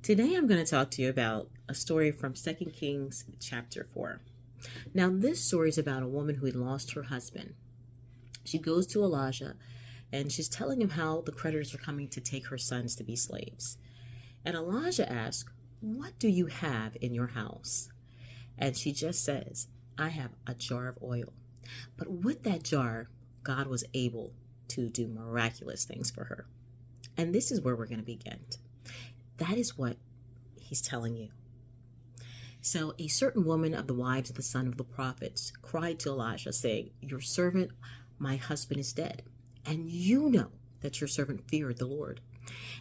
Today I'm going to talk to you about a story from 2 Kings chapter 4. Now this story is about a woman who had lost her husband. She goes to Elijah and she's telling him how the creditors are coming to take her sons to be slaves. And Elijah asks, "What do you have in your house?" And she just says, "I have a jar of oil." But with that jar, God was able to do miraculous things for her. And this is where we're going to begin. That is what he's telling you. So a certain woman of the wives of the son of the prophets cried to Elijah, saying, "Your servant, my husband, is dead, and you know that your servant feared the Lord.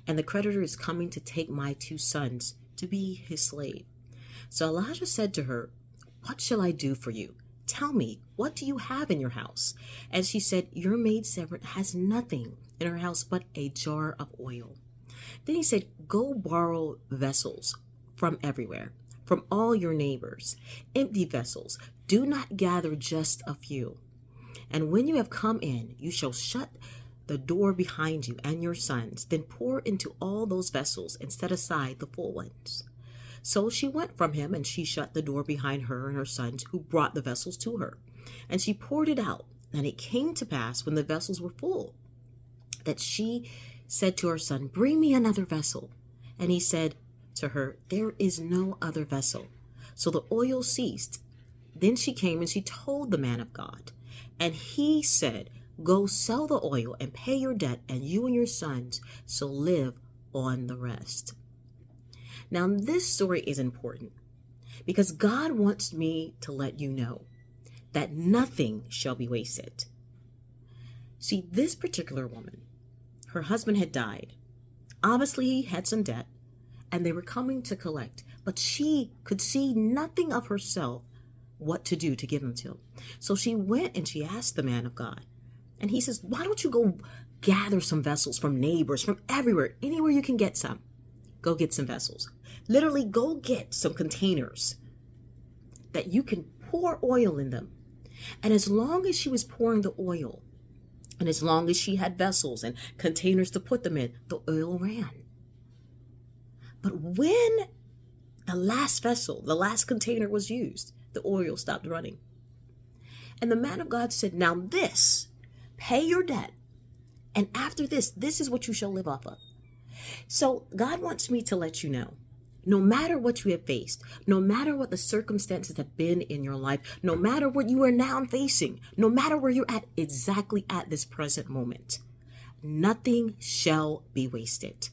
And the creditor is coming to take my 2 sons to be his slave." So Elijah said to her, "What shall I do for you? Tell me, what do you have in your house?" And she said, "Your maidservant has nothing in her house but a jar of oil." Then he said, "Go borrow vessels from everywhere, from all your neighbors, empty vessels. Do not gather just a few. And when you have come in, you shall shut the door behind you and your sons. Then pour into all those vessels and set aside the full ones." So she went from him, and she shut the door behind her and her sons, who brought the vessels to her. And she poured it out. And it came to pass, when the vessels were full, that she said to her son, "Bring me another vessel." And he said to her, "There is no other vessel." So the oil ceased. Then she came and she told the man of God. And he said, "Go sell the oil and pay your debt, and you and your sons shall live on the rest." Now this story is important because God wants me to let you know that nothing shall be wasted. See, this particular woman, her husband had died. Obviously, he had some debt, and they were coming to collect. But she could see nothing of herself what to do to give them to him. So she went and she asked the man of God. And he says, "Why don't you go gather some vessels from neighbors, from everywhere, anywhere you can get some. Go get some vessels. Literally, go get some containers that you can pour oil in them." And as long as she was pouring the oil, and as long as she had vessels and containers to put them in, the oil ran. But when the last vessel, the last container was used, the oil stopped running. And the man of God said, "Now this, pay your debt. And after this is what you shall live off of." So God wants me to let you know, no matter what you have faced, no matter what the circumstances have been in your life, no matter what you are now facing, no matter where you're at exactly at this present moment, nothing shall be wasted.